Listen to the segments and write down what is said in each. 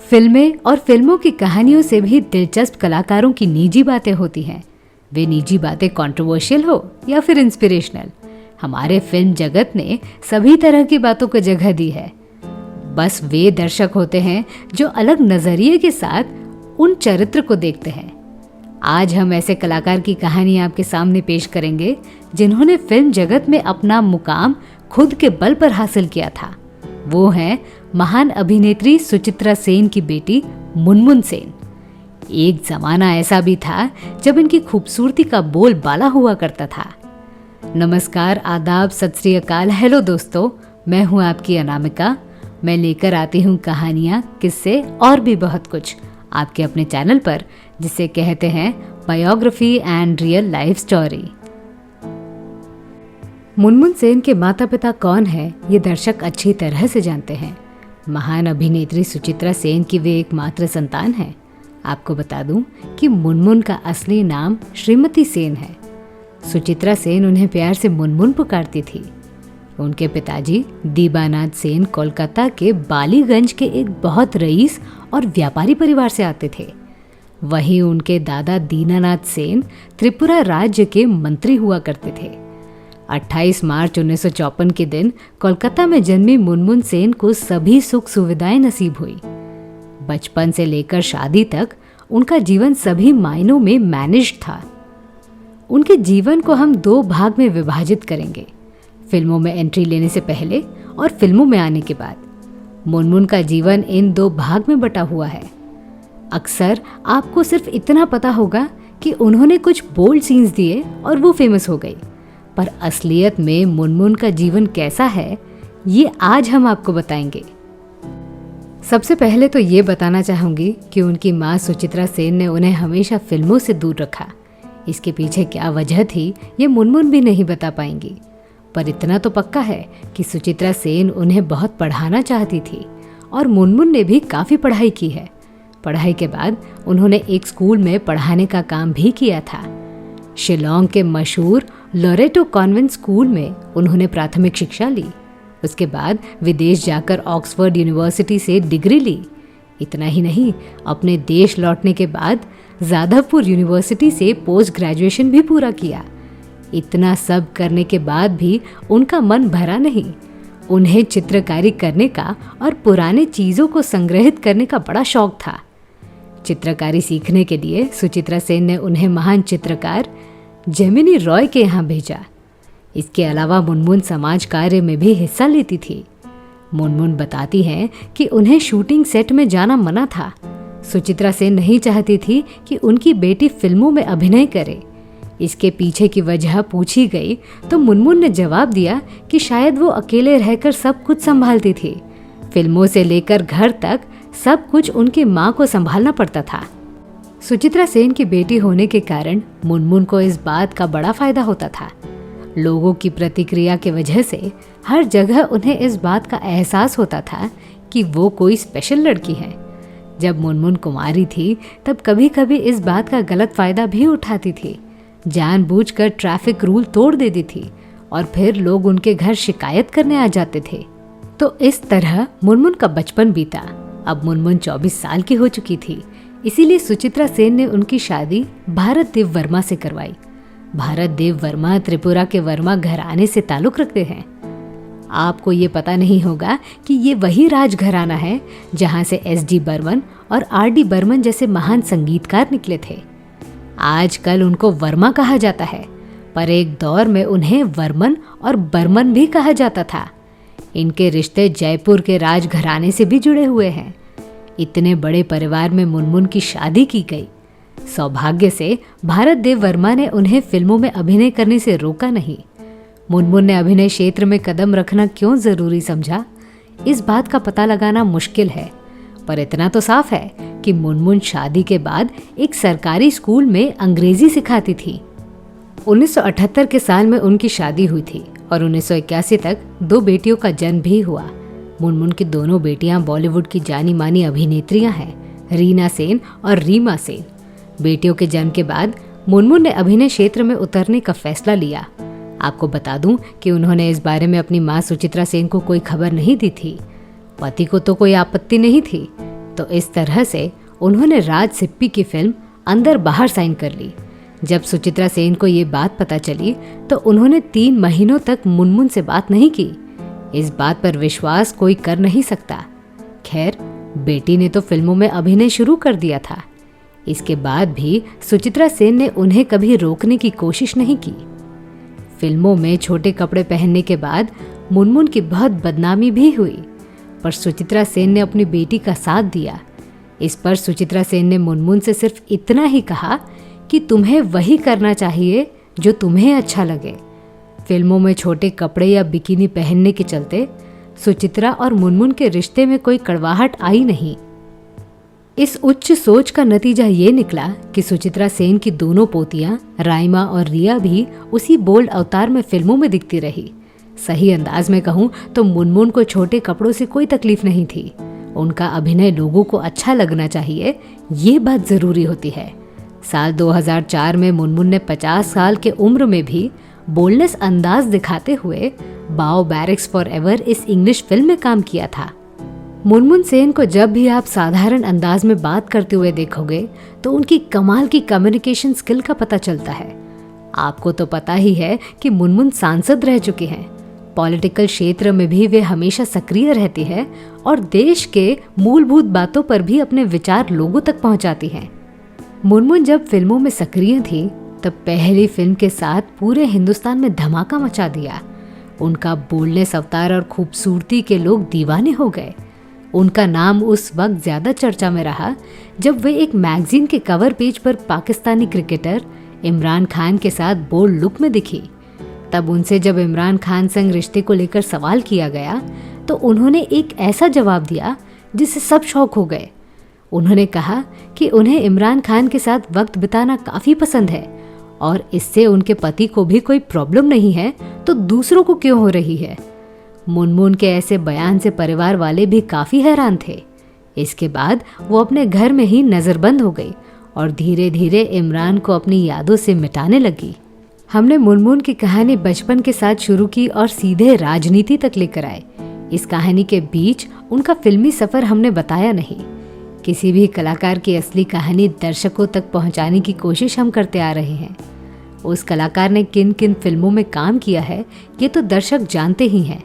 फिल्में और फिल्मों की कहानियों से भी दिलचस्प कलाकारों की निजी बातें होती हैं। वे निजी बातें कंट्रोवर्शियल हो या फिर इंस्पिरेशनल, हमारे फिल्म जगत ने सभी तरह की बातों को जगह दी है। बस वे दर्शक होते हैं जो अलग नजरिए के साथ उन चरित्र को देखते हैं। आज हम ऐसे कलाकार की कहानी आपके सामने पेश करेंगे जिन्होंने फिल्म जगत में अपना मुकाम खुद के बल पर हासिल किया था। वो हैं महान अभिनेत्री सुचित्रा सेन की बेटी मुनमुन सेन। एक जमाना ऐसा भी था जब इनकी खूबसूरती का बोल बाला हुआ करता था। नमस्कार, आदाब, सत श्री अकाल, हेलो दोस्तों, मैं हूं आपकी अनामिका। मैं लेकर आती हूं कहानियां, किस्से और भी बहुत कुछ आपके अपने चैनल पर, जिसे कहते हैं biography and real life story. Munmun Sen के माता पिता कौन है ये दर्शक अच्छी तरह से जानते हैं। महान अभिनेत्री सुचित्रा सेन की वे एकमात्र संतान हैं। आपको बता दूं कि मुनमुन का असली नाम श्रीमती सेन है। सुचित्रा सेन उन्हें प्यार से मुनमुन पुकारती थी। उनके पिताजी दीबानाथ सेन कोलकाता के बालीगंज के एक बहुत रईस और व्यापारी परिवार से आते थे। वहीं उनके दादा दीनानाथ सेन त्रिपुरा राज्य के मंत्री हुआ करते थे। 28 मार्च 1954 के दिन कोलकाता में जन्मी मुनमुन सेन को सभी सुख सुविधाएं नसीब हुई। बचपन से लेकर शादी तक उनका जीवन सभी मायनों में मैनेज्ड था। उनके जीवन को हम 2 भाग में विभाजित करेंगे, फिल्मों में एंट्री लेने से पहले और फिल्मों में आने के बाद। मुनमुन का जीवन इन 2 भाग में बटा हुआ है। अक्सर आपको सिर्फ इतना पता होगा कि उन्होंने कुछ बोल्ड सीन्स दिए और वो फेमस हो गई, पर असलियत में मुनमुन का जीवन कैसा है ये आज हम आपको बताएंगे। सबसे पहले तो ये बताना चाहूंगी कि उनकी माँ सुचित्रा सेन ने उन्हें हमेशा फिल्मों से दूर रखा। इसके पीछे क्या वजह थी ये मुनमुन भी नहीं बता पाएंगी, पर इतना तो पक्का है कि सुचित्रा सेन उन्हें बहुत पढ़ाना चाहती थी और मुनमुन ने भी काफ़ी पढ़ाई की है। पढ़ाई के बाद उन्होंने एक स्कूल में पढ़ाने का काम भी किया था। शिलोंग के मशहूर लोरेटो कॉन्वेंट स्कूल में उन्होंने प्राथमिक शिक्षा ली। उसके बाद विदेश जाकर ऑक्सफोर्ड यूनिवर्सिटी से डिग्री ली। इतना ही नहीं, अपने देश लौटने के बाद जादवपुर यूनिवर्सिटी से पोस्ट ग्रेजुएशन भी पूरा किया। इतना सब करने के बाद भी उनका मन भरा नहीं। उन्हें चित्रकारी करने का और पुराने चीज़ों को संग्रहित करने का बड़ा शौक था। चित्रकारी सीखने के लिए सुचित्रा सेन ने उन्हें महान चित्रकार जेमिनी रॉय के यहाँ भेजा। इसके अलावा मुनमुन समाज कार्य में भी हिस्सा लेती थी। मुनमुन बताती हैं कि उन्हें शूटिंग सेट में जाना मना था। सुचित्रा सेन नहीं चाहती थी कि उनकी बेटी फिल्मों में अभिनय करे। इसके पीछे की वजह पूछी गई तो मुनमुन ने जवाब दिया कि शायद वो अकेले रहकर सब कुछ संभालती थी। फिल्मों से लेकर घर तक सब कुछ उनकी माँ को संभालना पड़ता था। सुचित्रा सेन की बेटी होने के कारण मुनमुन को इस बात का बड़ा फायदा होता था। लोगों की प्रतिक्रिया की वजह से हर जगह उन्हें इस बात का एहसास होता था कि वो कोई स्पेशल लड़की है। जब मुनमुन कुमारी थी तब कभी कभी इस बात का गलत फायदा भी उठाती थी। जानबूझकर ट्रैफिक रूल तोड़ देती थी और फिर लोग उनके घर शिकायत करने आ जाते थे। तो इस तरह मुनमुन का बचपन बीता। अब मुनमुन 24 साल की हो चुकी थी, इसीलिए सुचित्रा सेन ने उनकी शादी भारत देव वर्मा से करवाई। भारत देव वर्मा त्रिपुरा के वर्मा घराने से ताल्लुक रखते हैं। आपको ये पता नहीं होगा कि ये वही राजघराना है जहाँ से एस.डी. बर्मन और आर.डी. बर्मन जैसे महान संगीतकार निकले थे। आजकल उनको वर्मा कहा जाता है, पर एक दौर में उन्हें वर्मन और बर्मन भी कहा जाता था। इनके रिश्ते जयपुर के राजघराने से भी जुड़े हुए हैं। इतने बड़े परिवार में मुनमुन की शादी की गई। सौभाग्य से भारत देव वर्मा ने उन्हें फिल्मों में अभिनय करने से रोका नहीं। मुनमुन ने अभिनय क्षेत्र में कदम रखना क्यों जरूरी समझा, इस बात का पता लगाना मुश्किल है, पर इतना तो साफ है कि मुनमुन शादी के बाद एक सरकारी स्कूल में अंग्रेजी सिखाती थी। 1978 के साल में उनकी शादी हुई थी और 1981 तक 2 बेटियों का जन्म भी हुआ। मुनमुन की दोनों बेटियां बॉलीवुड की जानी मानी अभिनेत्रियां हैं, रीना सेन और रीमा सेन। बेटियों के जन्म के बाद मुनमुन ने अभिनय क्षेत्र में उतरने का फैसला लिया। आपको बता दूं कि उन्होंने इस बारे में अपनी मां सुचित्रा सेन को कोई खबर नहीं दी थी। पति को तो कोई आपत्ति नहीं थी, तो इस तरह से उन्होंने राज सिप्पी की फिल्म अंदर बाहर साइन कर ली। जब सुचित्रा सेन को ये बात पता चली तो उन्होंने 3 महीनों तक मुनमुन से बात नहीं की। इस बात पर विश्वास कोई कर नहीं सकता। खैर, बेटी ने तो फिल्मों में अभिनय शुरू कर दिया था। इसके बाद भी सुचित्रा सेन ने उन्हें कभी रोकने की कोशिश नहीं की। फिल्मों में छोटे कपड़े पहनने के बाद मुनमुन की बहुत बदनामी भी हुई, पर सुचित्रा सेन ने अपनी बेटी का साथ दिया। इस पर सुचित्रा सेन ने मुनमुन से सिर्फ इतना ही कहा कि तुम्हें वही करना चाहिए जो तुम्हें अच्छा लगे। फिल्मों में छोटे कपड़े या बिकिनी पहनने के चलते सुचित्रा और मुनमुन के रिश्ते में कोई कड़वाहट आई नहीं। इस उच्च सोच का नतीजा ये निकला कि सुचित्रा सेन की दोनों पोतियां राइमा और रिया भी उसी बोल्ड अवतार में फिल्मों में दिखती रही। सही अंदाज में कहूँ तो मुनमुन को छोटे कपड़ों से कोई तकलीफ नहीं थी। उनका अभिनय लोगों को अच्छा लगना चाहिए, ये बात जरूरी होती है। साल 2004 में मुनमुन ने 50 साल के उम्र में भी बोल्डनेस अंदाज दिखाते हुए बाओ बैरिक्स फॉर एवर इस इंग्लिश फिल्म में काम किया था। मुनमुन सेन को जब भी आप साधारण अंदाज में बात करते हुए देखोगे तो उनकी कमाल की कम्युनिकेशन स्किल का पता चलता है। आपको तो पता ही है कि मुनमुन सांसद रह चुकी हैं। पॉलिटिकल क्षेत्र में भी वे हमेशा सक्रिय रहती है और देश के मूलभूत बातों पर भी अपने विचार लोगों तक पहुंचाती हैं। मुनमुन जब फिल्मों में सक्रिय थी तब पहली फिल्म के साथ पूरे हिंदुस्तान में धमाका मचा दिया। उनका बोल्डनेस अवतार और खूबसूरती के लोग दीवाने हो गए। उनका नाम उस वक्त ज्यादा चर्चा में रहा जब वे एक मैगजीन के कवर पेज पर पाकिस्तानी क्रिकेटर इमरान खान के साथ बोल्ड लुक में दिखी। तब उनसे जब इमरान खान संग रिश्ते को लेकर सवाल किया गया तो उन्होंने एक ऐसा जवाब दिया जिससे सब शॉक हो गए। उन्होंने कहा कि उन्हें इमरान खान के साथ वक्त बिताना काफी पसंद है और इससे उनके पति को भी कोई प्रॉब्लम नहीं है, तो दूसरों को क्यों हो रही है। मुनमुन के ऐसे बयान से परिवार वाले भी काफी हैरान थे। इसके बाद वो अपने घर में ही नजरबंद हो गई और धीरे धीरे इमरान को अपनी यादों से मिटाने लगी। हमने मुनमुन की कहानी बचपन के साथ शुरू की और सीधे राजनीति तक लेकर आए। इस कहानी के बीच उनका फिल्मी सफर हमने बताया नहीं। किसी भी कलाकार की असली कहानी दर्शकों तक पहुंचाने की कोशिश हम करते आ रहे हैं। उस कलाकार ने किन किन फिल्मों में काम किया है ये तो दर्शक जानते ही हैं।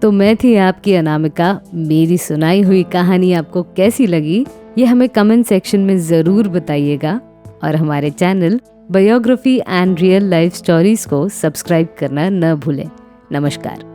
तो मैं थी आपकी अनामिका। मेरी सुनाई हुई कहानी आपको कैसी लगी ये हमें कमेंट सेक्शन में ज़रूर बताइएगा और हमारे channel biography and real life stories को सब्सक्राइब करना न भूलें। नमस्कार।